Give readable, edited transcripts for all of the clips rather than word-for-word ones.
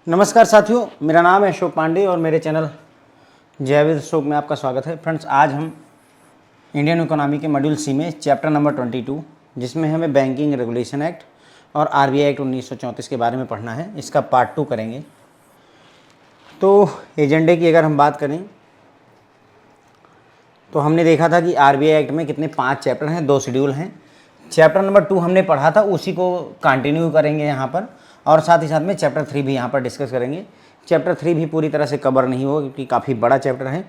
नमस्कार साथियों, मेरा नाम है अशोक पांडे और मेरे चैनल जय विद अशोक में आपका स्वागत है। फ्रेंड्स, आज हम इंडियन इकोनॉमी के मॉड्यूल सी में चैप्टर नंबर 22, जिसमें हमें बैंकिंग रेगुलेशन एक्ट और आरबीआई एक्ट 1934 के बारे में पढ़ना है, इसका पार्ट 2 करेंगे। तो एजेंडे की अगर हम बात करें तो हमने देखा था कि आरबीआई एक्ट में कितने 5 चैप्टर हैं, 2 शेड्यूल हैं। चैप्टर नंबर 2 हमने पढ़ा था, उसी को कंटिन्यू करेंगे यहाँ पर, और साथ ही साथ में चैप्टर 3 भी यहाँ पर डिस्कस करेंगे। चैप्टर 3 भी पूरी तरह से कवर नहीं होगा क्योंकि काफ़ी बड़ा चैप्टर है,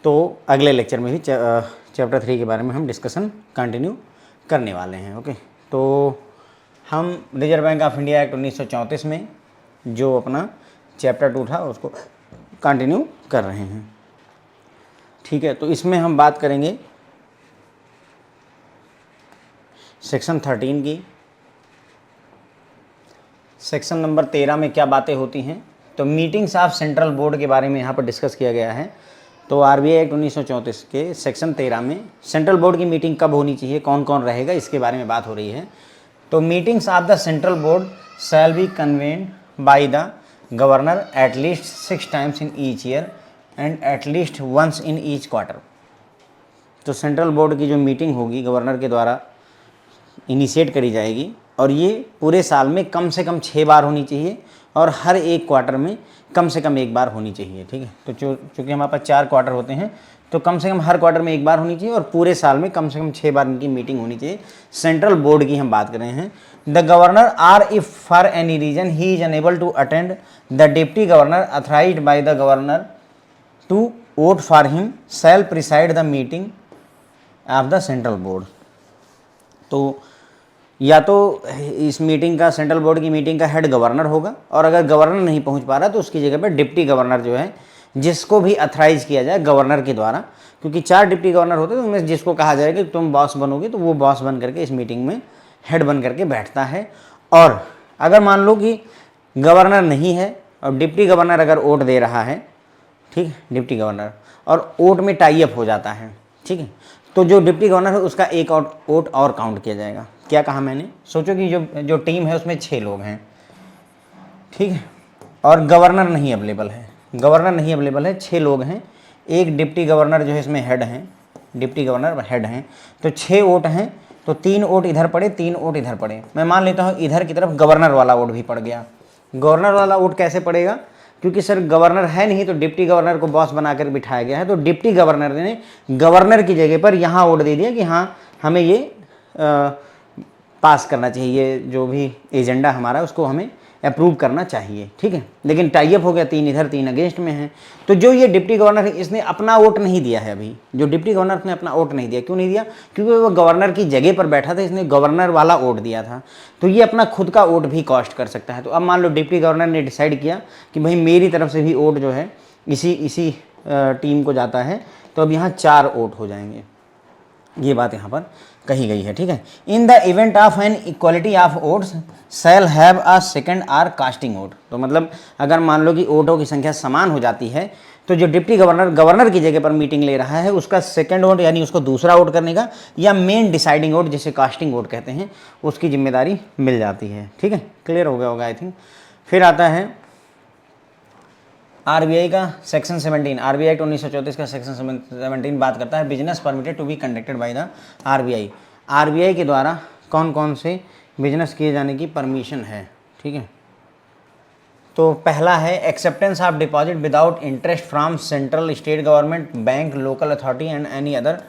तो अगले लेक्चर में भी चैप्टर 3 के बारे में हम डिस्कशन कंटिन्यू करने वाले हैं। ओके, तो हम reserve Bank of India act 1934 में जो अपना चैप्टर 2 था उसको कंटिन्यू कर रहे हैं। ठीक है, तो इसमें हम बात करेंगे सेक्शन 13 की। सेक्शन नंबर 13 में क्या बातें होती हैं, तो मीटिंग्स ऑफ सेंट्रल बोर्ड के बारे में यहाँ पर डिस्कस किया गया है। तो आरबीआई एक्ट 1934 के सेक्शन 13 में सेंट्रल बोर्ड की मीटिंग कब होनी चाहिए, कौन कौन रहेगा, इसके बारे में बात हो रही है। तो meetings of the central board shall be convened by the governor at least 6 times in each year and at least once in each quarter. तो सेंट्रल बोर्ड की जो मीटिंग होगी गवर्नर के द्वारा इनिशिएट करी जाएगी और ये पूरे साल में कम से कम 6 बार होनी चाहिए और हर एक क्वार्टर में कम से कम 1 बार होनी चाहिए। ठीक है, तो चूँकि हमारे पास 4 क्वार्टर होते हैं तो कम से कम हर क्वार्टर में 1 बार होनी चाहिए और पूरे साल में कम से कम 6 बार इनकी मीटिंग होनी चाहिए। सेंट्रल बोर्ड की हम बात कर रहे हैं। The governor or if for any reason he is unable to attend, the deputy governor authorised by the governor to vote for him shall preside the meeting of the central board. तो या तो इस meeting का, central board की meeting का head governor होगा, और अगर गवर्नर नहीं पहुंच पा रहा तो उसकी जगह पर डिप्टी गवर्नर जो है, जिसको भी अथराइज किया जाए गवर्नर के द्वारा, क्योंकि 4 डिप्टी गवर्नर होते हैं तो उनमें जिसको कहा जाएगा कि तुम बॉस बनोगे तो वो बॉस बन करके इस मीटिंग में हेड बन करके बैठता है। और अगर मान लो कि गवर्नर नहीं है और डिप्टी गवर्नर अगर वोट दे रहा है, ठीक है, डिप्टी गवर्नर, और वोट में टाई अप हो जाता है, ठीक है, तो जो डिप्टी गवर्नर है उसका एक और वोट और काउंट किया जाएगा। क्या कहा मैंने, सोचो कि जो टीम है उसमें 6 लोग हैं, ठीक है, और गवर्नर नहीं अवेलेबल है, 6 लोग हैं, एक डिप्टी गवर्नर जो है इसमें हेड हैं, डिप्टी गवर्नर हेड हैं, तो 6 वोट हैं, तो 3 वोट इधर पड़े, 3 वोट इधर पड़े। मैं मान लेता हूँ इधर की तरफ गवर्नर वाला वोट भी पड़ गया। गवर्नर वाला वोट कैसे पड़ेगा, क्योंकि सर गवर्नर है नहीं तो डिप्टी गवर्नर को बॉस बनाकर बिठाया गया है, तो डिप्टी गवर्नर ने गवर्नर की जगह पर यहाँ वोट दे दिया कि हाँ हमें ये पास करना चाहिए, जो भी एजेंडा हमारा उसको हमें अप्रूव करना चाहिए। ठीक है, लेकिन टाई अप हो गया, 3 इधर 3 अगेंस्ट में है। तो जो ये डिप्टी गवर्नर है इसने अपना वोट नहीं दिया है। अभी जो डिप्टी गवर्नर ने अपना वोट नहीं दिया, क्यों नहीं दिया, क्योंकि वो गवर्नर की जगह पर बैठा था, इसने गवर्नर वाला वोट दिया था, तो ये अपना खुद का वोट भी कॉस्ट कर सकता है। तो अब मान लो डिप्टी गवर्नर ने डिसाइड किया कि भाई मेरी तरफ से भी वोट जो है इसी टीम को जाता है, तो अब यहाँ 4 वोट हो जाएंगे। ये बात यहाँ पर कही गई है। ठीक है, in the event of an equality of votes shall have a second or casting vote. तो मतलब अगर मान लो कि वोटों की संख्या समान हो जाती है तो जो डिप्टी गवर्नर की जगह पर मीटिंग ले रहा है उसका सेकंड वोट यानी उसको दूसरा वोट करने का या मेन डिसाइडिंग वोट जिसे कास्टिंग वोट कहते हैं उसकी जिम्मेदारी मिल जाती है। ठीक है, क्लियर हो गया होगा आई थिंक। फिर आता है आरबीआई का सेक्शन 17, आरबीआई एक्ट 1934 का सेक्शन 17 बात करता है business permitted to be conducted by the RBI. RBI के द्वारा कौन कौन से बिजनेस किए जाने की परमिशन है। ठीक है, तो पहला है acceptance of deposit without interest from central state government, bank, local authority and any other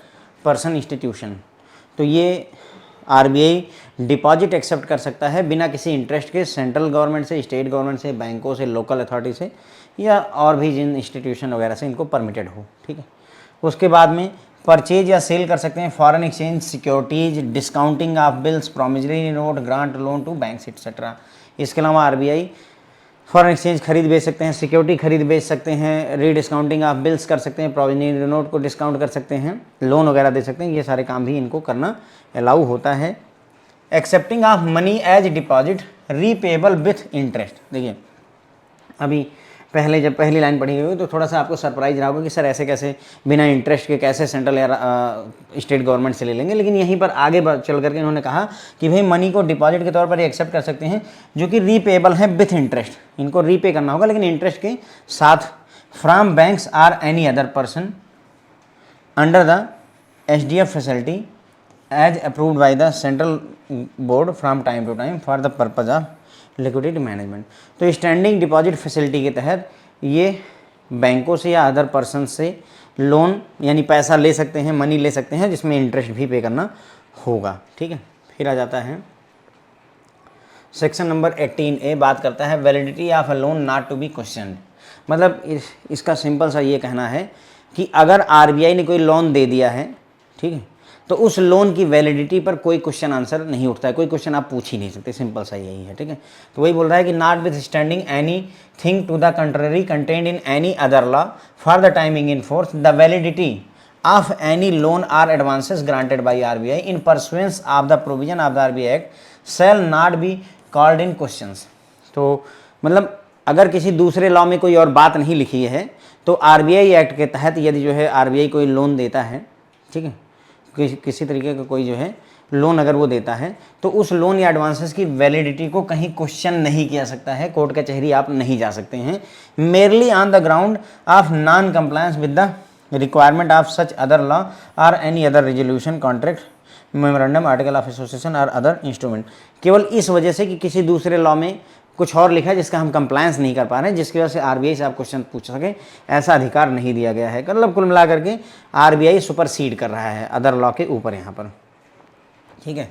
person institution. तो ये आरबीआई डिपॉजिट एक्सेप्ट कर सकता है बिना किसी इंटरेस्ट के सेंट्रल गवर्नमेंट से, स्टेट गवर्नमेंट से, बैंकों से, लोकल अथॉरिटी से या और भी जिन इंस्टीट्यूशन वगैरह से इनको परमिटेड हो। ठीक है, उसके बाद में परचेज या सेल कर सकते हैं foreign exchange securities, discounting of bills, promissory note, grant loan to banks etcetera. इसके अलावा आरबीआई फॉरेन एक्सचेंज खरीद बेच सकते हैं, सिक्योरिटी खरीद बेच सकते हैं, रीडिस्काउंटिंग ऑफ बिल्स कर सकते हैं, प्रोविजनरी नोट को डिस्काउंट कर सकते हैं, लोन वगैरह दे सकते हैं। ये सारे काम भी इनको करना अलाउ होता है। Accepting of money as deposit repayable with interest. देखिए अभी पहले जब पहली लाइन पढ़ी हुई तो थोड़ा सा आपको सरप्राइज रहा होगा कि सर ऐसे कैसे बिना इंटरेस्ट के कैसे सेंट्रल या स्टेट गवर्नमेंट से ले लेंगे। लेकिन यहीं पर आगे चल करके इन्होंने कहा कि भाई मनी को डिपॉजिट के तौर पर एक्सेप्ट कर सकते हैं जो कि रीपेएबल है विथ इंटरेस्ट, इनको रीपे करना होगा लेकिन इंटरेस्ट के साथ, from banks or any other person under the SDF facility as approved by the central board from time to time for the purpose of liquidity management. तो standing deposit facility के तहत ये बैंकों से या अदर पर्सन से loan यानी पैसा ले सकते हैं, मनी ले सकते हैं जिसमें इंटरेस्ट भी पे करना होगा। ठीक है, फिर आ जाता है सेक्शन नंबर 18A, बात करता है validity of a loan not to be question. मतलब इसका सिंपल सा ये कहना है कि अगर RBI ने कोई लोन दे दिया है, ठीक है, तो उस लोन की वैलिडिटी पर कोई क्वेश्चन आंसर नहीं उठता है, कोई क्वेश्चन आप पूछ ही नहीं सकते, सिंपल सा यही है। ठीक है, तो वही बोल रहा है कि notwithstanding anything to the contrary contained in any other law for the timing in force the validity of any loan or advances granted by RBI in pursuance of the provision of the RBI act shall not be called in questions. तो मतलब अगर किसी दूसरे law में कोई और बात नहीं लिखी है तो RBI एक्ट के तहत यदि जो है RBI कोई लोन देता है, ठीक है, किसी तरीके का कोई जो है लोन अगर वो देता है तो उस लोन या एडवांसेस की वैलिडिटी को कहीं क्वेश्चन नहीं किया सकता है, कोर्ट कचहरी आप नहीं जा सकते हैं, merely on the ground of non compliance with the requirement of such other law और any other resolution contract memorandum article of association और अदर इंस्ट्रूमेंट। केवल इस वजह से कि किसी दूसरे लॉ में कुछ और लिखा है जिसका हम कंप्लायंस नहीं कर पा रहे हैं, जिसकी वजह से RBI से आप क्वेश्चन पूछ सकें, ऐसा अधिकार नहीं दिया गया है। मतलब कुल मिला करके RBI सुपरसीड कर रहा है अदर लॉ के ऊपर यहाँ पर। ठीक है,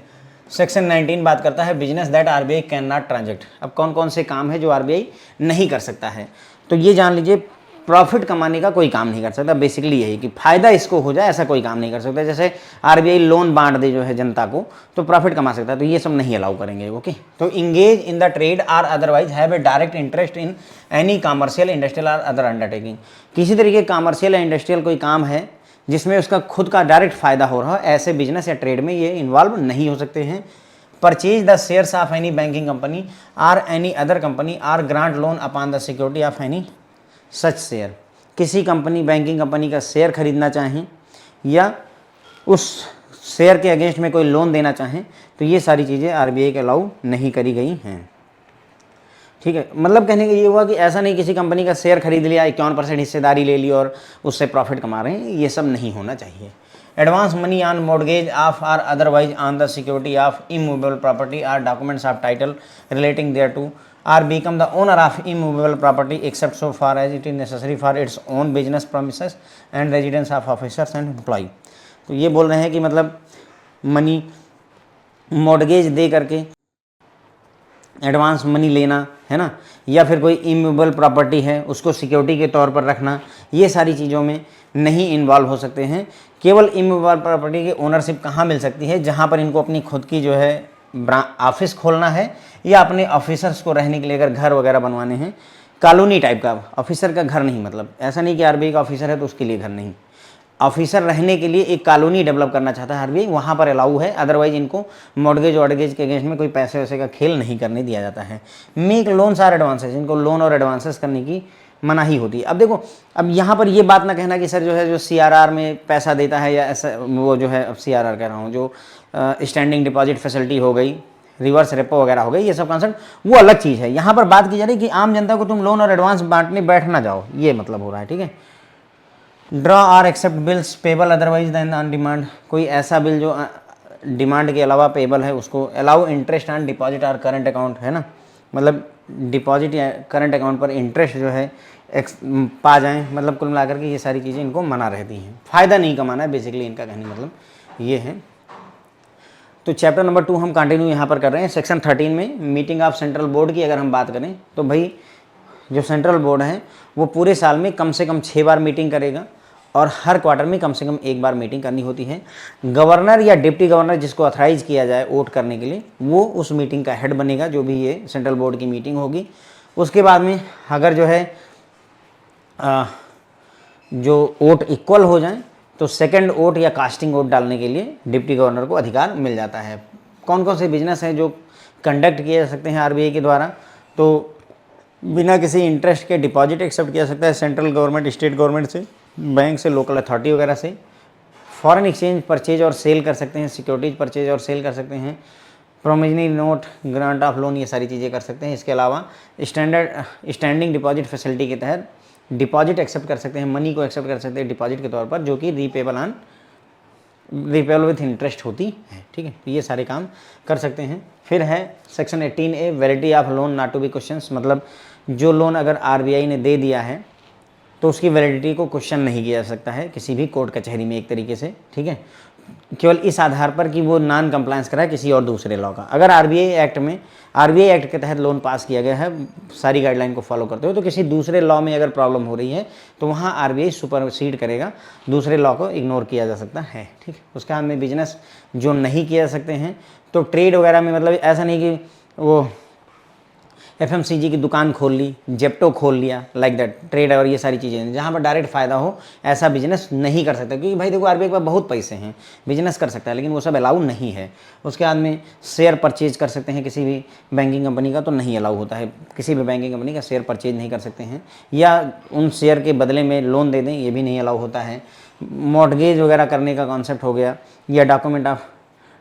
सेक्शन 19 बात करता है business that RBI can not ट्रांजेक्ट। अब कौन कौन से काम है जो RBI नहीं कर सकता है, तो ये जान लीजिए प्रॉफिट कमाने का कोई काम नहीं कर सकता, बेसिकली यही कि फायदा इसको हो जाए ऐसा कोई काम नहीं कर सकता। जैसे RBI लोन बांट दे जो है जनता को तो प्रॉफिट कमा सकता है, तो ये सब नहीं अलाउ करेंगे। ओके, तो engage in the trade or otherwise have a direct interest in any commercial industrial or other undertaking. किसी तरीके कॉमर्शियल या इंडस्ट्रियल कोई काम है जिसमें उसका खुद का डायरेक्ट फायदा हो रहा हो, ऐसे बिजनेस या ट्रेड में ये इन्वॉल्व नहीं हो सकते हैं। Purchase the shares of any banking company or any other company or grant loan upon the security of any such share. किसी कंपनी बैंकिंग कंपनी का शेयर खरीदना चाहें या उस शेयर के अगेंस्ट में कोई लोन देना चाहें तो ये सारी चीज़ें RBI के अलाउ नहीं करी गई हैं। ठीक है, मतलब कहने का ये हुआ कि ऐसा नहीं किसी कंपनी का शेयर खरीद लिया, 51% हिस्सेदारी ले ली और उससे प्रॉफिट कमा रहे हैं, ये सब नहीं होना चाहिए। Advance money on mortgage of or otherwise on the security of immovable property or documents of title relating thereto or become the owner of immovable property except so far as it is necessary for its own business premises and residence of officers and employee। तो ये बोल रहे हैं कि मतलब money mortgage दे करके advance money लेना है ना, या फिर कोई इमूवेबल प्रॉपर्टी है उसको सिक्योरिटी के तौर पर रखना, ये सारी चीज़ों में नहीं इन्वॉल्व हो सकते हैं। केवल इमूवेबल प्रॉपर्टी की ओनरशिप कहाँ मिल सकती है, जहाँ पर इनको अपनी खुद की जो है ऑफिस खोलना है या अपने ऑफिसर्स को रहने के लिए अगर घर वगैरह बनवाने हैं, कॉलोनी टाइप का, ऑफिसर का घर नहीं, मतलब ऐसा नहीं कि RBI का ऑफिसर है तो उसके लिए घर नहीं, ऑफिसर रहने के लिए एक कॉलोनी डेवलप करना चाहता है RBI, वहाँ पर अलाउ है। अदरवाइज इनको मॉर्गेज वॉर्गेज के अगेंस्ट में कोई पैसे वैसे का खेल नहीं करने दिया जाता है। मेक लोन्स आर एडवांसेस, इनको लोन और एडवांसेस करने की मनाही होती है। अब देखो, अब यहाँ पर ये बात ना कहना कि सर जो है जो CRR में पैसा देता है या ऐसा, वो जो है अब CRR कह रहा हूँ, जो स्टैंडिंग डिपॉजिट फैसिलिटी हो गई, रिवर्स रेपो वगैरह हो गई, ये सब कॉन्सेप्ट वो अलग चीज़ है। यहाँ पर बात की जा रही है कि आम जनता को तुम लोन और एडवांस बांटने बैठ ना जाओ, ये मतलब हो रहा है। ठीक है, draw or accept bills payable otherwise than on demand, कोई ऐसा बिल जो डिमांड के अलावा पेबल है उसको अलाउ इंटरेस्ट ऑन डिपॉजिट और करंट अकाउंट, है ना, मतलब डिपॉजिट या करंट अकाउंट पर इंटरेस्ट जो है पा जाएं, मतलब कुल मिलाकर के ये सारी चीज़ें इनको मना रहती हैं। फ़ायदा नहीं कमाना है बेसिकली इनका कहने मतलब ये है। तो चैप्टर नंबर 2 हम कंटिन्यू यहाँ पर कर रहे हैं। सेक्शन 13 में मीटिंग ऑफ सेंट्रल बोर्ड की अगर हम बात करें तो भाई जो सेंट्रल बोर्ड है वो पूरे साल में कम से कम 6 बार मीटिंग करेगा और हर क्वार्टर में कम से कम 1 बार मीटिंग करनी होती है। गवर्नर या डिप्टी गवर्नर जिसको ऑथराइज किया जाए वोट करने के लिए, वो उस मीटिंग का हेड बनेगा, जो भी ये सेंट्रल बोर्ड की मीटिंग होगी। उसके बाद में अगर जो है जो वोट इक्वल हो जाए तो सेकंड वोट या कास्टिंग वोट डालने के लिए डिप्टी गवर्नर को अधिकार मिल जाता है। कौन कौन से बिजनेस हैं जो कंडक्ट किए जा सकते हैं RBI के द्वारा, तो बिना किसी इंटरेस्ट के डिपॉजिट एक्सेप्ट किया जा सकता है सेंट्रल गवर्नमेंट, स्टेट गवर्नमेंट से, बैंक से, लोकल अथॉरिटी वगैरह से। फॉरेन एक्सचेंज परचेज और सेल कर सकते हैं, सिक्योरिटीज परचेज और सेल कर सकते हैं, promissory note, grant of loan, ये सारी चीज़ें कर सकते हैं। इसके अलावा स्टैंडिंग डिपॉजिट फैसिलिटी के तहत डिपॉजिट एक्सेप्ट कर सकते हैं, मनी को एक्सेप्ट कर सकते हैं डिपॉजिट के तौर पर, जो कि रिपेबल विथ इंटरेस्ट होती है। ठीक है, तो ये सारे काम कर सकते हैं। फिर है section 18A, validity of loan not to be questions, मतलब जो लोन अगर आरबीआई ने दे दिया है तो उसकी वैलिडिटी को क्वेश्चन नहीं किया जा सकता है किसी भी कोर्ट कचहरी में एक तरीके से। ठीक है, केवल इस आधार पर कि वो नॉन कंप्लायंस करा है किसी और दूसरे लॉ का। अगर आरबीआई एक्ट के तहत लोन पास किया गया है सारी गाइडलाइन को फॉलो करते हुए, तो किसी दूसरे लॉ में अगर प्रॉब्लम हो रही है तो वहाँ आरबीआई सुपरसीड करेगा, दूसरे लॉ को इग्नोर किया जा सकता है। ठीक है, उसके बाद में बिजनेस जो नहीं किया जा सकते हैं, तो ट्रेड वगैरह में मतलब ऐसा नहीं कि वो एफएमसीजी की दुकान खोल ली, जेप्टो खोल लिया, लाइक दैट, ट्रेड और ये सारी चीज़ें जहाँ पर डायरेक्ट फ़ायदा हो ऐसा बिजनेस नहीं कर सकता, क्योंकि भाई देखो आरबीआई के पास बहुत पैसे हैं, बिजनेस कर सकता है, लेकिन वो सब अलाउ नहीं है। उसके बाद में शेयर परचेज कर सकते हैं किसी भी बैंकिंग कंपनी का, तो नहीं अलाउ होता है, किसी भी बैंकिंग कंपनी का शेयर परचेज नहीं कर सकते हैं, या उन शेयर के बदले में लोन दे दें, ये भी नहीं अलाउ होता है। मॉर्टगेज वगैरह करने का कॉन्सेप्ट हो गया, या डॉक्यूमेंट ऑफ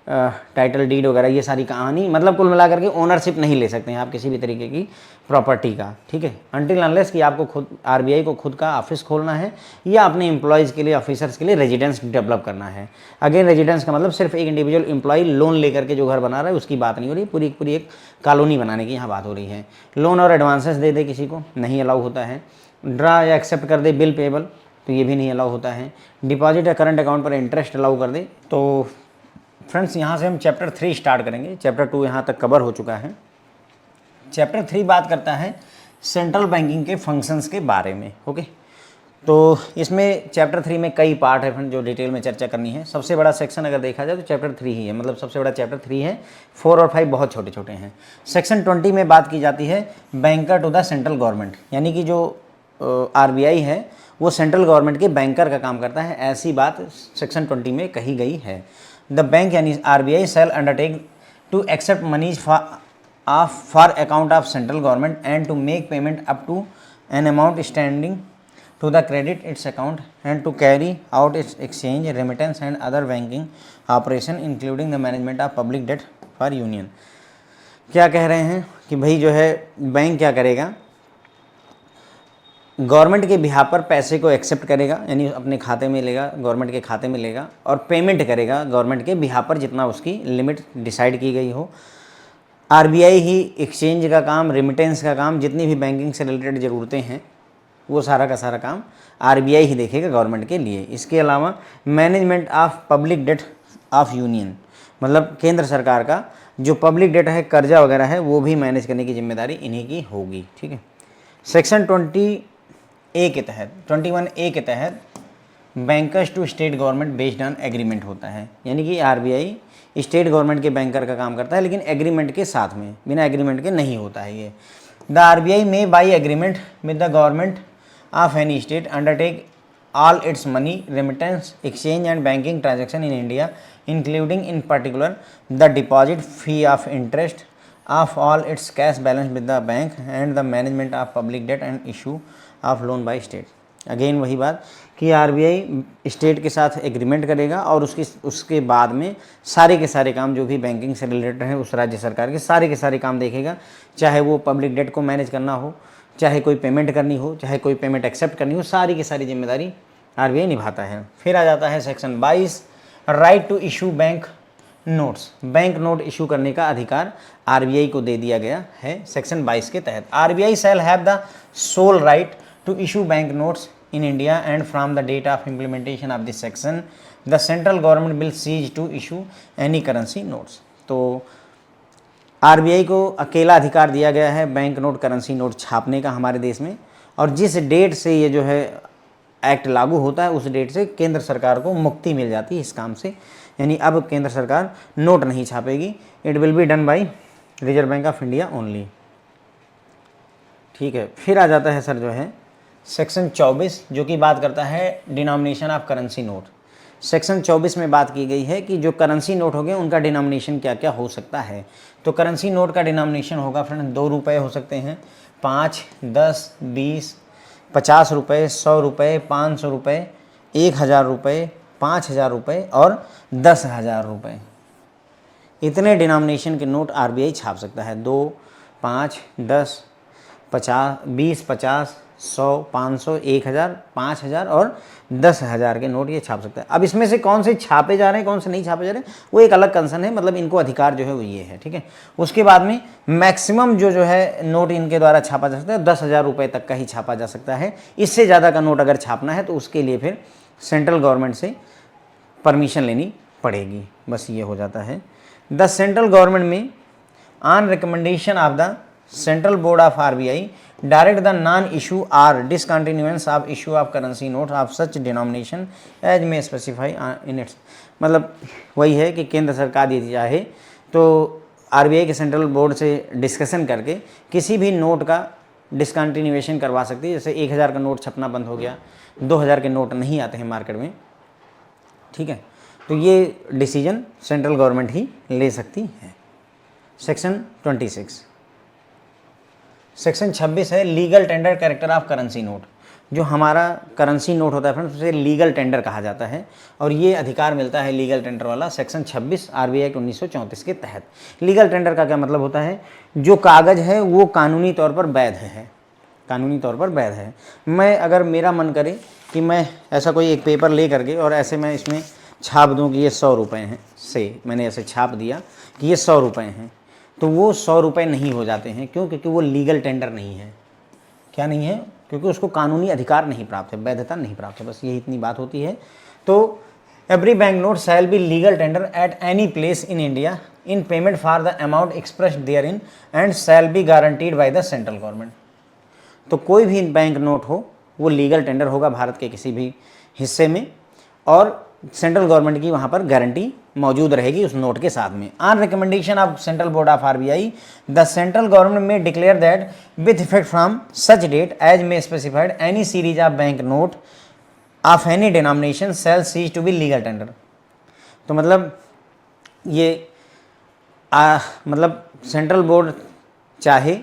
टाइटल डीड वगैरह, ये सारी कहानी, मतलब कुल मिलाकर के ओनरशिप नहीं ले सकते हैं आप किसी भी तरीके की प्रॉपर्टी का। ठीक है, अनटिल अनलेस कि आपको खुद आरबीआई को खुद का ऑफिस खोलना है या अपने एम्प्लॉयज़ के लिए, ऑफिसर्स के लिए रेजिडेंस डेवलप करना है। अगेन रेजिडेंस का मतलब सिर्फ एक इंडिविजुअल एम्प्लॉय लोन लेकर के जो घर बना रहा है उसकी बात नहीं हो रही, पूरी एक कॉलोनी बनाने की यहाँ बात हो रही है। लोन और एडवांसेस दे दे किसी को, नहीं अलाउ होता है। ड्रा या एक्सेप्ट कर दे बिल पेबल, तो ये भी नहीं अलाउ होता है। डिपॉजिट या करंट अकाउंट पर इंटरेस्ट अलाउ कर दे। तो फ्रेंड्स यहाँ से हम चैप्टर 3 स्टार्ट करेंगे, चैप्टर 2 यहाँ तक कवर हो चुका है। चैप्टर 3 बात करता है सेंट्रल बैंकिंग के फंक्शंस के बारे में। ओके, तो इसमें चैप्टर 3 में कई पार्ट है फ्रेंड जो डिटेल में चर्चा करनी है। सबसे बड़ा सेक्शन अगर देखा जाए तो चैप्टर 3 ही है, मतलब सबसे बड़ा चैप्टर 3 है, 4 और 5 बहुत छोटे छोटे हैं। सेक्शन 20 में बात की जाती है banker to the central government, यानी कि जो आरबीआई है वो सेंट्रल गवर्नमेंट के बैंकर का काम करता है, ऐसी बात सेक्शन 20 में कही गई है। द बैंक यानी RBI shall undertake to accept moneys for account of central government and to make payment up to an amount standing to the credit its account and to carry out its exchange, remittance and other banking operation including the management of public debt for union। क्या कह रहे हैं कि भाई जो है bank क्या करेगा, गवर्नमेंट के बिहाफ पर पैसे को एक्सेप्ट करेगा, यानी अपने खाते में लेगा, गवर्नमेंट के खाते में लेगा और पेमेंट करेगा गवर्नमेंट के बिहाफ पर जितना उसकी लिमिट डिसाइड की गई हो। आरबीआई ही एक्सचेंज का काम, रेमिटेंस का काम, जितनी भी बैंकिंग से रिलेटेड ज़रूरतें हैं वो सारा का सारा काम आरबीआई ही देखेगा गवर्नमेंट के लिए। इसके अलावा management of public debt of union, मतलब केंद्र सरकार का जो पब्लिक डेट है, कर्जा वगैरह है, वो भी मैनेज करने की जिम्मेदारी इन्हीं की होगी। ठीक है, सेक्शन 20A के तहत, 21A के तहत bankers to state government based on agreement होता है, यानी कि आरबीआई स्टेट गवर्नमेंट के बैंकर का काम करता है, लेकिन एग्रीमेंट के साथ में, बिना एग्रीमेंट के नहीं होता है ये। द आरबीआई में by agreement with the government of any state undertake all its money remittance, exchange and banking transaction in India, including in particular the deposit, fee of interest of all its cash balance with the bank and the management of public debt and issue of loan by state। Again वही बात कि RBI state के साथ agreement करेगा और उसके बाद में सारे के सारे काम जो भी बैंकिंग से रिलेटेड है उस राज्य सरकार के सारे काम देखेगा, चाहे वो पब्लिक डेट को मैनेज करना हो, चाहे कोई पेमेंट करनी हो, चाहे कोई पेमेंट एक्सेप्ट करनी हो, सारी की सारी जिम्मेदारी आरबीआई निभाता है। फिर आ जाता है section 22, right to issue bank notes, bank note issue करने का अधिकार आरबीआई को दे दिया गया है सेक्शन 22 के तहत। RBI shall have the sole right to issue bank notes in India and from the date of implementation of this section the central government will cease to issue any currency notes. तो RBI को अकेला अधिकार दिया गया है bank note, currency note छापने का हमारे देश में, और जिस डेट से ये जो है एक्ट लागू होता है उस डेट से केंद्र सरकार को मुक्ति मिल जाती है इस काम से, यानी अब केंद्र सरकार नोट नहीं छापेगी। It will be done by Reserve Bank of India only. ठीक है, फिर आ जाता है सर जो है सेक्शन 24 जो कि बात करता है denomination of currency note. Section 24 में बात की गई है कि जो करेंसी नोट हो गए उनका डिनोमिनेशन क्या क्या हो सकता है। तो करेंसी नोट का डिनोमिनेशन होगा फ्रेंड 2 रुपये हो सकते हैं, 5, 10, 20, 50 रुपये, 100 रुपये, 500 रुपये, 1000 रुपये, 5000 रुपये और 10,000 रुपये, इतने डिनोमिनेशन के नोट आरबीआई छाप सकता है। 2, 5, 10, 50, 20, 50, 100, 500, 1000, 5000 और 10,000 के नोट ये छाप सकता है। अब इसमें से कौन से छापे जा रहे हैं, कौन से नहीं छापे जा रहे हैं, वो एक अलग कंसर्न है, मतलब इनको अधिकार जो है वो ये है, ठीक है। उसके बाद में मैक्सिमम जो है नोट इनके द्वारा छापा जा सकता है 10,000 रुपये तक का ही छापा जा सकता है। इससे ज़्यादा का नोट अगर छापना है तो उसके लिए फिर सेंट्रल गवर्नमेंट से परमिशन लेनी पड़ेगी, बस ये हो जाता है। The central government may on recommendation of the central board of RBI direct the non issue or discontinuance of issue of currency note of such denomination as may specify in its, मतलब वही है कि केंद्र सरकार यदि चाहे तो RBI के सेंट्रल बोर्ड से डिस्कशन करके किसी भी नोट का डिसकंटिन्यूएशन करवा सकती है। जैसे 1000 का नोट छपना बंद हो गया, 2000 के नोट नहीं आते हैं मार्केट में, ठीक है, तो ये डिसीजन सेंट्रल गवर्नमेंट ही ले सकती है। सेक्शन 26, सेक्शन 26 है legal tender character of currency note. जो हमारा करेंसी नोट होता है फ्रेंड्स उसे लीगल टेंडर कहा जाता है और ये अधिकार मिलता है लीगल टेंडर वाला सेक्शन 26 आरबीआई एक्ट 1934 के तहत। लीगल टेंडर का क्या मतलब होता है, जो कागज़ है वो कानूनी तौर पर वैध है, कानूनी तौर पर वैध है। मैं अगर मेरा मन करे कि मैं ऐसा कोई एक पेपर ले करके और ऐसे मैं इसमें छाप दूं कि ये 100 रुपये हैं, से मैंने ऐसे छाप दिया कि ये 100 रुपये हैं, तो वो 100 रुपये नहीं हो जाते हैं। क्यों? क्योंकि वो लीगल टेंडर नहीं है। क्या नहीं है? क्योंकि उसको कानूनी अधिकार नहीं प्राप्त है, वैधता नहीं प्राप्त है, बस यही इतनी बात होती है। तो every bank note shall be legal tender at any place in India in payment for the amount expressed therein and shall be guaranteed by the central government. तो कोई भी बैंक नोट हो वो लीगल टेंडर होगा भारत के किसी भी हिस्से में और सेंट्रल गवर्नमेंट की वहाँ पर गारंटी मौजूद रहेगी उस नोट के साथ में। On recommendation of central board of RBI the central government may declare that with effect from such date as may specified any series of bank note of any denomination shall cease to be legal tender. तो मतलब ये मतलब central board चाहे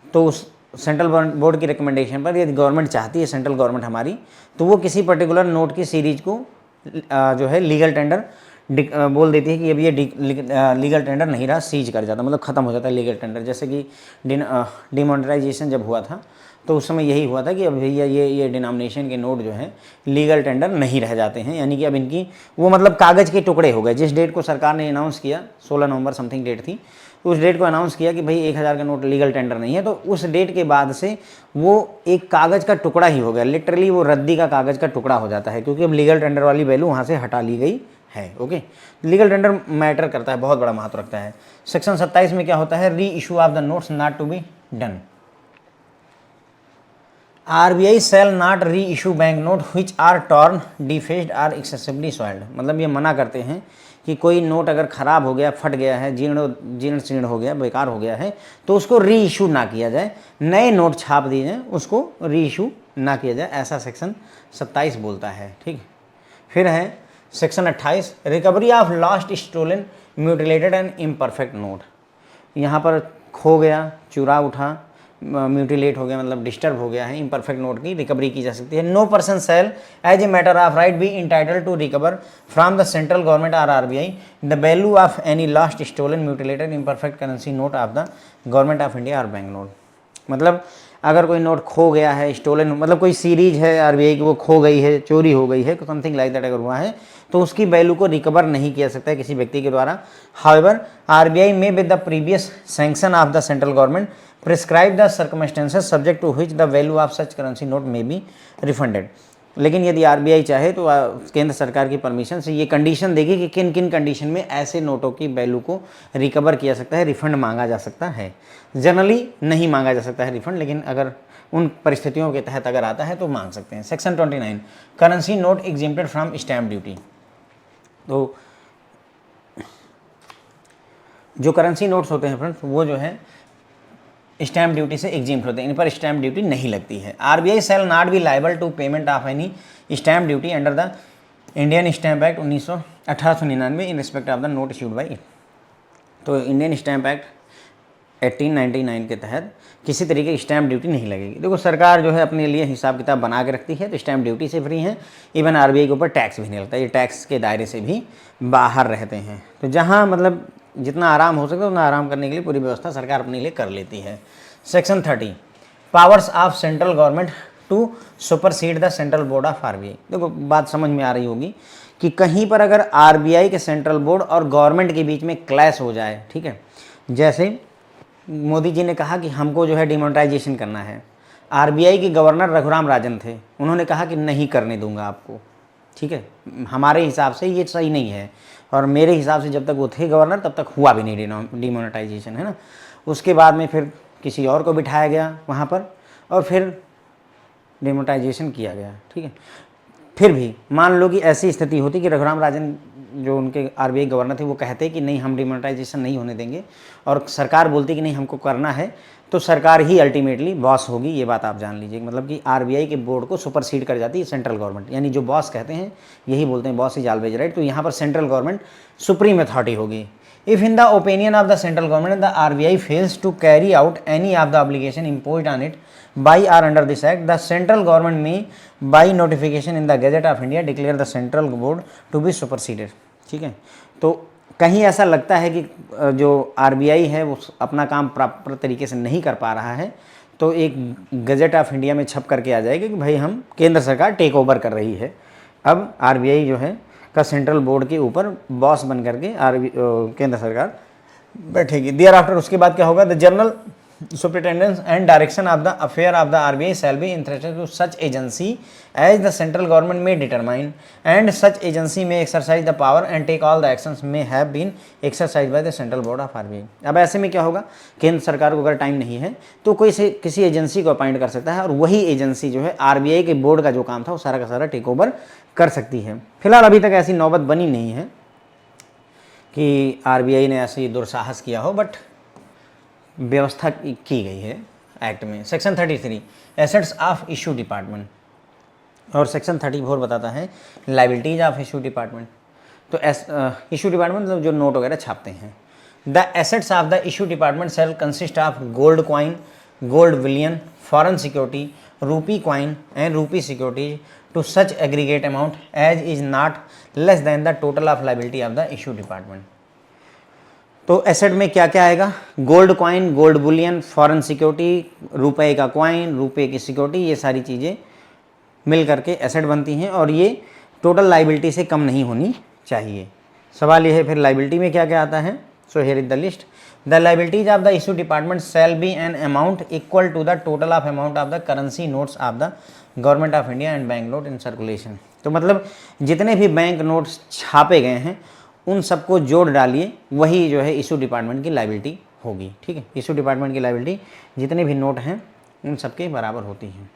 तो उस central board की recommendation पर यदि गवर्नमेंट चाहती है, सेंट्रल गवर्नमेंट हमारी, तो वो किसी पर्टिकुलर नोट की सीरीज को जो है लीगल टेंडर बोल देती है कि अब ये लीगल टेंडर नहीं रहा, सीज कर जाता, मतलब ख़त्म हो जाता है लीगल टेंडर। जैसे कि डिमोनेटाइजेशन जब हुआ था तो उस समय यही हुआ था कि अब भैया ये डिनोमिनेशन के नोट जो हैं लीगल टेंडर नहीं रह जाते हैं, यानी कि अब इनकी वो मतलब कागज़ के टुकड़े हो गए। जिस डेट को सरकार ने अनाउंस किया, 16 नवंबर समथिंग डेट थी, उस डेट को अनाउंस किया कि भाई 1000 का नोट लीगल टेंडर नहीं है, तो उस डेट के बाद से वो एक कागज़ का टुकड़ा ही हो गया, लिटरली वो रद्दी का कागज़ का टुकड़ा हो जाता है, क्योंकि अब लीगल टेंडर वाली वैल्यू वहाँ से हटा ली गई है। ओके, लीगल टेंडर मैटर करता है, बहुत बड़ा महत्व रखता है। सेक्शन 27 में क्या होता है, reissue of the notes not to be done. RBI shall not reissue bank note which are torn, defaced or excessively soiled. मतलब ये मना करते हैं कि कोई नोट अगर ख़राब हो गया, फट गया है, जीर्ण शीर्ण हो गया, बेकार हो गया है, तो उसको री इशू ना किया जाए, नए नोट छाप दिए जाए, उसको री इशू ना किया जाए, ऐसा सेक्शन 27 बोलता है। ठीक है, फिर है section 28 recovery of lost stolen mutilated and imperfect note. यहाँ पर खो गया, चुरा उठा, म्यूटिलेट हो गया, मतलब डिस्टर्ब हो गया है, इम्परफेक्ट नोट की रिकवरी की जा सकती है। No person shall as a matter of right be entitled to recover from the central government और RBI the value of any lost stolen mutilated imperfect currency note of the government of India और bank note. मतलब अगर कोई note खो गया है, stolen मतलब कोई सीरीज है आरबीआई की, वो खो गई है, चोरी हो गई है, समथिंग लाइक दैट अगर हुआ है, तो उसकी वैल्यू को रिकवर नहीं किया सकता है किसी व्यक्ति के द्वारा। However RBI may with the previous sanction of the central government prescribe the circumstances subject to which the value of such currency note may be refunded. लेकिन यदि आरबीआई चाहे तो केंद्र सरकार की परमिशन से ये कंडीशन देगी कि किन किन कंडीशन में ऐसे नोटों की वैल्यू को रिकवर किया सकता है, रिफंड मांगा जा सकता है। जनरली नहीं मांगा जा सकता है रिफंड, लेकिन अगर उन परिस्थितियों के तहत अगर आता है तो मांग सकते हैं। Section 29 currency note exempted from stamp duty. तो जो करेंसी नोट्स होते हैं फ्रेंड्स वो जो है स्टैम्प ड्यूटी से एग्जिम्प्ट होते हैं, इन पर स्टैम्प ड्यूटी नहीं लगती है। RBI shall not be liable to payment of any stamp duty under the Indian Stamp Act 1899 in respect of the note issued by it. तो इंडियन स्टैम्प एक्ट 1899 के तहत किसी तरीके की स्टैंप ड्यूटी नहीं लगेगी। देखो सरकार जो है अपने लिए हिसाब किताब बना के रखती है, तो स्टैंप ड्यूटी से फ्री है। इवन आरबीआई के ऊपर टैक्स भी नहीं लगता, ये टैक्स के दायरे से भी बाहर रहते हैं। तो जहाँ मतलब जितना आराम हो सके उतना आराम करने के लिए पूरी व्यवस्था सरकार अपने लिए कर लेती है। Section 30 powers of central government to supersede the central board of RBI. देखो बात समझ में आ रही होगी कि कहीं पर अगर आरबीआई के सेंट्रल बोर्ड और गवर्नमेंट के बीच में क्लैश हो जाए, ठीक है, जैसे मोदी जी ने कहा कि हमको जो है डिमोनेटाइजेशन करना है, आरबीआई के गवर्नर रघुराम राजन थे, उन्होंने कहा कि नहीं करने दूंगा आपको, ठीक है, हमारे हिसाब से ये सही नहीं है, और मेरे हिसाब से जब तक वो थे गवर्नर तब तक हुआ भी नहीं डिमोनेटाइजेशन, है ना। उसके बाद में फिर किसी और को बिठाया गया वहाँ पर और फिर डिमोनेटाइजेशन किया गया, ठीक है। फिर भी मान लो कि ऐसी स्थिति होती कि रघुराम राजन जो उनके आरबीआई गवर्नर थे वो कहते कि नहीं हम डिमोनेटाइजेशन नहीं होने देंगे, और सरकार बोलती कि नहीं हमको करना है, तो सरकार ही अल्टीमेटली बॉस होगी, ये बात आप जान लीजिए। मतलब कि आरबीआई के बोर्ड को सुपरसीड कर जाती है सेंट्रल गवर्नमेंट, यानी जो बॉस कहते हैं यही बोलते हैं, बॉस इज ऑलवेज राइट। तो यहाँ पर सेंट्रल गवर्नमेंट सुप्रीम अथॉरिटी होगी। If in the opinion of the central government the RBI fails to carry out any of the obligation imposed on it by or under this act, the central government may by notification in the Gazette of India declare the central board to be superseded। ठीक है, तो कहीं ऐसा लगता है कि जो RBI है वो अपना काम प्रॉपर तरीके से नहीं कर पा रहा है, तो एक गजट ऑफ इंडिया में छप करके आ जाएगा कि भाई हम केंद्र सरकार टेक ओवर कर रही है, अब आरबीआई जो है का सेंट्रल बोर्ड के ऊपर बॉस बन करके केंद्र सरकार बैठेगी। देयर आफ्टर उसके बाद क्या होगा, the general superintendence and direction of the affair of the RBI shall be entrusted to such agency as the central government may determine, and such agency may exercise the power and take all the actions may have been exercised by the central board of RBI। अब ऐसे में क्या होगा, केंद्र सरकार को अगर time नहीं है तो कोई से किसी एजेंसी को अपॉइंट कर सकता है, और वही एजेंसी जो है आरबीआई के बोर्ड का जो काम था वो सारा का सारा टेक ओवर कर सकती है। फिलहाल अभी तक ऐसी नौबत बनी नहीं है कि आरबीआई ने ऐसी दुस्साहस किया हो, बट व्यवस्था की गई है एक्ट में। Section 33 assets of issue department, और सेक्शन 34 बताता है लाइबिलिटीज ऑफ इशू डिपार्टमेंट। तो इशू डिपार्टमेंट मतलब जो नोट वगैरह छापते हैं। The assets of the issue department shall consist of gold coin, gold bullion, foreign security, rupee coin and rupee security to such aggregate amount as is not less than the total of liability of the issue department. तो asset में क्या क्या आएगा, gold coin, gold Boolean, foreign security, रुपए का coin, रुपए की security, ये सारी चीज़ें मिल करके एसेट बनती हैं, और ये टोटल लाइबिलिटी से कम नहीं होनी चाहिए। सवाल ये है फिर लाइबिलिटी में क्या क्या आता है। So here is the list. The liabilities of the issue department shall be an amount equal to the total of amount of the currency notes of the government of India and bank note in circulation. तो मतलब जितने भी bank notes छापे गए हैं उन सबको जोड़ डालिए, वही जो है इशू डिपार्टमेंट की लाइबिलिटी होगी। ठीक है, इशू डिपार्टमेंट की लाइबिलिटी जितने भी नोट हैं उन सबके बराबर होती हैं।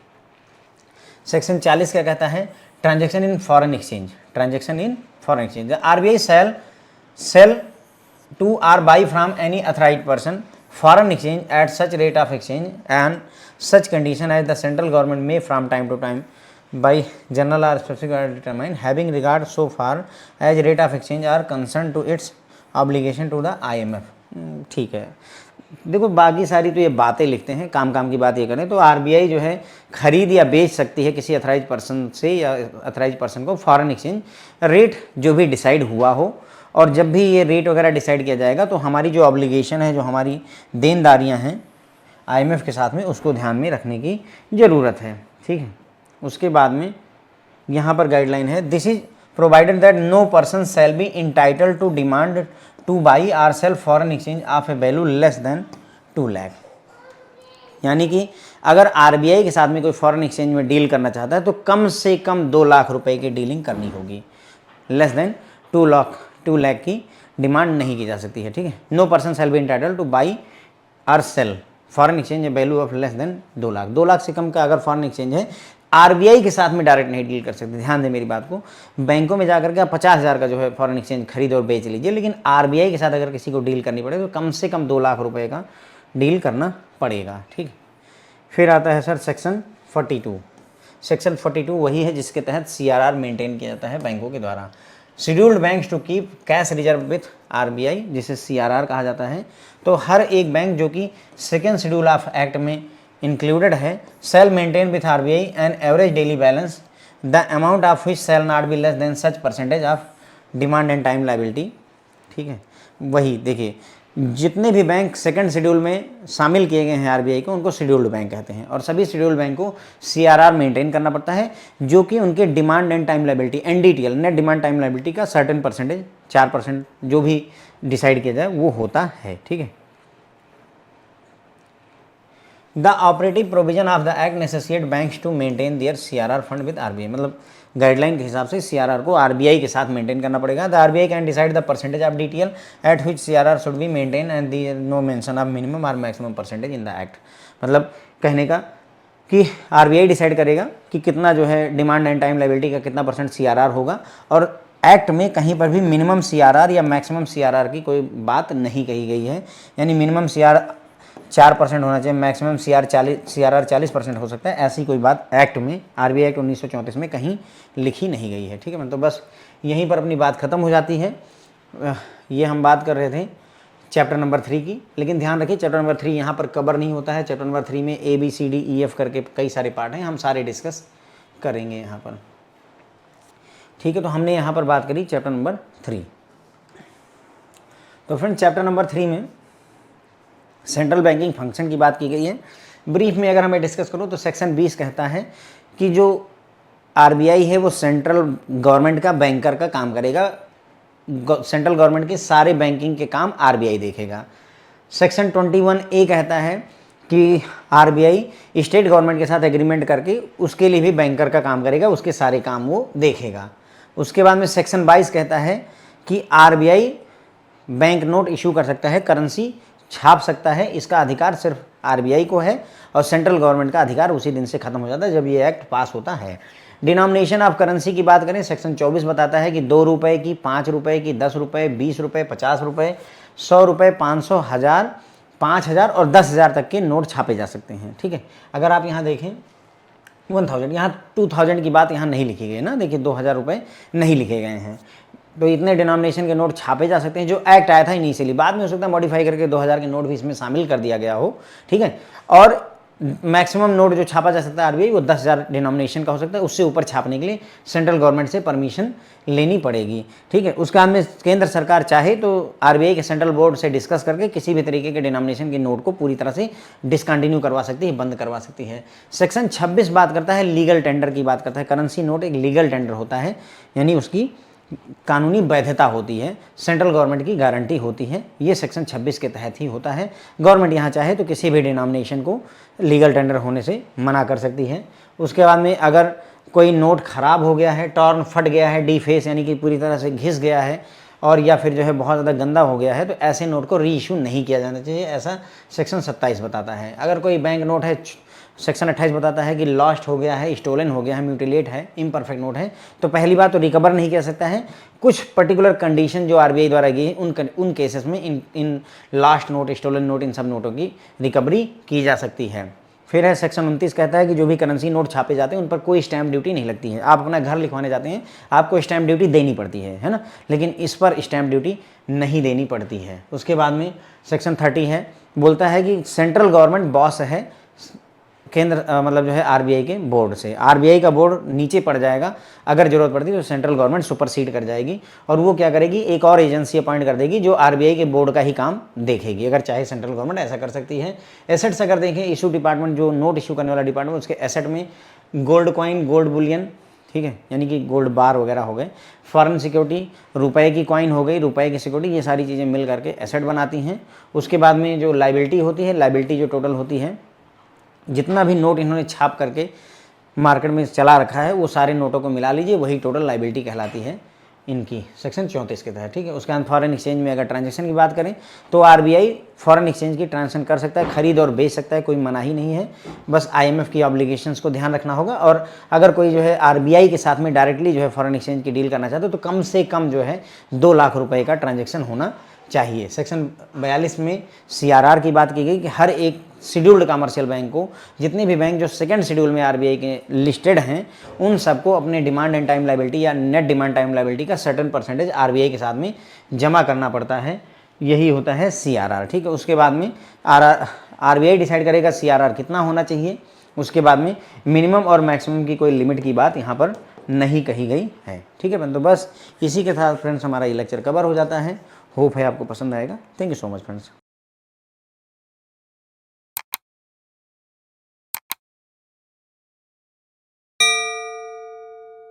सेक्शन 40 क्या कहता है, transaction in foreign exchange. Transaction in foreign exchange, the RBI shall sell to or buy from any authorised person foreign exchange at such rate of exchange and such condition as the central government may from time to time by general or specific are determined having regard so far as rate of exchange are concerned to its obligation to the IMF। ठीक है, देखो बाकी सारी तो ये बातें लिखते हैं, काम काम की बात ये करें तो आरबीआई जो है खरीद या बेच सकती है किसी अथराइज पर्सन से या अथराइज पर्सन को फॉरेन एक्सचेंज रेट जो भी डिसाइड हुआ हो, और जब भी ये रेट वगैरह डिसाइड किया जाएगा तो हमारी जो ऑब्लिगेशन है, जो हमारी देनदारियाँ हैं IMF के साथ में, उसको ध्यान में रखने की ज़रूरत है। ठीक है, उसके बाद में यहाँ पर गाइडलाइन है, this is provided that no person shall be entitled to demand to buy or sell foreign exchange of a value less than 2 lakh. यानी कि अगर आरबीआई के साथ में कोई फॉरेन एक्सचेंज में डील करना चाहता है तो कम से कम 2 लाख रुपए की डीलिंग करनी होगी, लेस देन 2 लाख की डिमांड नहीं की जा सकती है। ठीक है, no person shall be entitled to buy or sell foreign exchange value of less than 2 lakh. 2 lakh से कम का अगर फॉरेन एक्सचेंज है, आरबीआई के साथ में डायरेक्ट नहीं डील कर सकते। ध्यान दें मेरी बात को, बैंकों में जाकर के आप 50,000 का जो है फॉरेन एक्सचेंज खरीद और बेच लीजिए, लेकिन आरबीआई के साथ अगर किसी को डील करनी पड़े तो कम से कम 2 लाख रुपए का डील करना पड़ेगा। ठीक, फिर आता है सर सेक्शन 42। सेक्शन 42 वही है जिसके तहत CRR मेंटेन किया जाता है बैंकों के द्वारा। Scheduled banks to keep cash reserve with आरबीआई, जिसे सीआरआर कहा जाता है। तो हर एक बैंक जो कि सेकेंड शेड्यूल ऑफ एक्ट में इंक्लूडेड है, shall maintain with RBI an average daily balance the amount of which shall not be less than such percentage of demand and time liability. ठीक है, वही देखिए, जितने भी बैंक सेकंड शेड्यूल में शामिल किए गए हैं आरबीआई को, उनको शेड्यूल्ड बैंक कहते हैं। और सभी शेड्यूल्ड बैंक को सीआरआर मेंटेन करना पड़ता है, जो कि उनके demand and time liability, NDTL, net demand time liability का सर्टेन परसेंटेज, 4% जो भी डिसाइड किया जाए वो होता है। ठीक है। The operative provision of the act necessitate banks to maintain their CRR fund with RBI, मतलब गाइडलाइन के हिसाब से सीआरआर को आरबीआई के साथ मेंटेन करना पड़ेगा। The RBI can decide the percentage of DTL at which CRR should be maintain and the no mention of minimum और maximum percentage in the act. मतलब कहने का कि आरबीआई डिसाइड करेगा कि कितना जो है डिमांड एंड टाइम लायबिलिटी का कितना परसेंट सीआरआर होगा, और एक्ट में कहीं पर भी मिनिमम सीआरआर या मैक्सिमम सीआरआर की कोई बात नहीं कही गई है। यानी मिनिमम सीआर 4% होना चाहिए, मैक्सिमम सीआरआर 40% हो सकता है, ऐसी कोई बात एक्ट में, आरबीआई एक्ट 1934 में कहीं लिखी नहीं गई है। ठीक है, तो बस यहीं पर अपनी बात खत्म हो जाती है। ये हम बात कर रहे थे चैप्टर नंबर 3 की, लेकिन ध्यान रखिए चैप्टर नंबर 3 यहाँ पर कवर नहीं होता है। चैप्टर नंबर 3 में ABCDEF करके कई सारे पार्ट हैं, हम सारे डिस्कस करेंगे यहाँ पर। ठीक है, तो हमने यहाँ पर बात करी चैप्टर नंबर 3। तो फ्रेंड चैप्टर नंबर 3 में सेंट्रल बैंकिंग फंक्शन की बात की गई है। ब्रीफ में अगर हमें डिस्कस करूँ तो सेक्शन 20 कहता है कि जो आरबीआई है वो सेंट्रल गवर्नमेंट का बैंकर का काम करेगा, सेंट्रल गवर्नमेंट के सारे बैंकिंग के काम आरबीआई देखेगा। सेक्शन 21A कहता है कि आरबीआई स्टेट गवर्नमेंट के साथ एग्रीमेंट करके उसके लिए भी बैंकर का काम करेगा, उसके सारे काम वो देखेगा। उसके बाद में सेक्शन 22 कहता है कि आरबीआई बैंक नोट इशू कर सकता है, करेंसी छाप सकता है, इसका अधिकार सिर्फ आरबीआई को है, और सेंट्रल गवर्नमेंट का अधिकार उसी दिन से खत्म हो जाता है जब ये एक्ट पास होता है। डिनोमिनेशन ऑफ करेंसी की बात करें, सेक्शन 24 बताता है कि 2 रुपये की, 5 रुपये की, 10 रुपये, 20 रुपये, 50 रुपये, 100 रुपये, 500, 1000, 5000 और 10,000 तक के नोट छापे जा सकते हैं। ठीक है, अगर आप यहाँ देखें 1000, यहाँ 2000 की बात यहाँ नहीं लिखी गई ना, देखिए 2000 रुपये नहीं लिखे गए हैं। तो इतने डिनोमिनेशन के नोट छापे जा सकते हैं, जो एक्ट आया था इनिशियली, बाद में हो सकता है मॉडिफाई करके 2000 के नोट भी इसमें शामिल कर दिया गया हो। ठीक है, और मैक्सिमम नोट जो छापा जा सकता है आरबीआई वो 10,000 डिनोमिनेशन का हो सकता है, उससे ऊपर छापने के लिए सेंट्रल गवर्नमेंट से परमिशन लेनी पड़ेगी। ठीक है, उसके बाद में केंद्र सरकार चाहे तो आरबीआई के सेंट्रल बोर्ड से डिस्कस करके किसी भी तरीके के डिनोमिनेशन के नोट को पूरी तरह से डिसकंटिन्यू करवा सकती है, बंद करवा सकती है। सेक्शन 26 बात करता है लीगल टेंडर की, बात करता है करेंसी नोट एक लीगल टेंडर होता है, यानी उसकी कानूनी वैधता होती है, सेंट्रल गवर्नमेंट की गारंटी होती है, ये सेक्शन 26 के तहत ही होता है। गवर्नमेंट यहाँ चाहे तो किसी भी डिनोमिनेशन को लीगल टेंडर होने से मना कर सकती है। उसके बाद में अगर कोई नोट ख़राब हो गया है, टॉर्न फट गया है, डीफेस यानी कि पूरी तरह से घिस गया है, और या फिर जो है बहुत ज़्यादा गंदा हो गया है, तो ऐसे नोट को री इशू नहीं किया जाना चाहिए, ऐसा सेक्शन 27 बताता है। अगर कोई बैंक नोट है, सेक्शन 28 बताता है कि लॉस्ट हो गया है, स्टोलन हो गया है, म्यूटिलेट है, इम्परफेक्ट नोट है, तो पहली बात तो रिकवर नहीं किया सकता है। कुछ पर्टिकुलर कंडीशन जो आरबीआई द्वारा की है उन केसेस में in lost note, stolen note, इन सब नोटों की रिकवरी की जा सकती है। फिर है सेक्शन 29 कहता है कि जो भी करेंसी नोट छापे जाते हैं उन पर कोई स्टैम्प ड्यूटी नहीं लगती है। आप अपना घर लिखवाने जाते हैं, आपको स्टैम्प ड्यूटी देनी पड़ती है ना, लेकिन इस पर स्टैम्प ड्यूटी नहीं देनी पड़ती है। उसके बाद में सेक्शन 30 है, बोलता है कि सेंट्रल गवर्नमेंट बॉस है केंद्र मतलब जो है आरबीआई के बोर्ड से, आरबीआई का बोर्ड नीचे पड़ जाएगा, अगर जरूरत पड़ती तो सेंट्रल गवर्नमेंट सुपरसीड कर जाएगी, और वो क्या करेगी, एक और एजेंसी अपॉइंट कर देगी जो आरबीआई के बोर्ड का ही काम देखेगी, अगर चाहे सेंट्रल गवर्नमेंट ऐसा कर सकती है। एसेट्स अगर देखें, इशू डिपार्टमेंट जो नोट इशू करने वाला डिपार्टमेंट, उसके एसेट में गोल्ड कॉइन, गोल्ड बुलियन, ठीक है, यानी कि गोल्ड बार वगैरह हो गए, फॉरेन सिक्योरिटी, रुपए की कॉइन हो गई, रुपए की सिक्योरिटी, ये सारी चीज़ें मिल करके एसेट बनाती हैं। उसके बाद में जो लाइबिलिटी होती है, लाइबिलिटी जो टोटल होती है, जितना भी नोट इन्होंने छाप करके मार्केट में चला रखा है वो सारे नोटों को मिला लीजिए, वही टोटल लाइबिलिटी कहलाती है इनकी, सेक्शन 34 के तहत। ठीक है, उसके बाद फॉरेन एक्सचेंज में अगर ट्रांजैक्शन की बात करें तो आरबीआई फॉरेन एक्सचेंज की ट्रांजैक्शन कर सकता है, खरीद और बेच सकता है, कोई मनाही नहीं है, बस आईएमएफ की ऑब्लिगेशंस को ध्यान रखना होगा। और अगर कोई जो है आरबीआई के साथ में डायरेक्टली जो है फॉरेन एक्सचेंज की डील करना चाहते हो तो कम से कम जो है 2 लाख रुपए का ट्रांजैक्शन होना चाहिए। सेक्शन 42 में सीआरआर की बात की गई कि हर एक शेड्यूल्ड कमर्शियल बैंक को, जितने भी बैंक जो सेकंड शेड्यूल में आरबीआई के लिस्टेड हैं, उन सबको अपने डिमांड एंड टाइम लायबिलिटी या नेट डिमांड टाइम लायबिलिटी का सर्टेन परसेंटेज आरबीआई के साथ में जमा करना पड़ता है। यही होता है सीआरआर। ठीक है, उसके बाद में आरबीआई डिसाइड करेगा सीआरआर कितना होना चाहिए। उसके बाद में मिनिमम और मैक्सिमम की कोई लिमिट की बात यहाँ पर नहीं कही गई है। ठीक है तो बस इसी के साथ फ्रेंड्स हमारा ये लेक्चर कवर हो जाता है। होप है आपको पसंद आएगा। Thank you so much friends.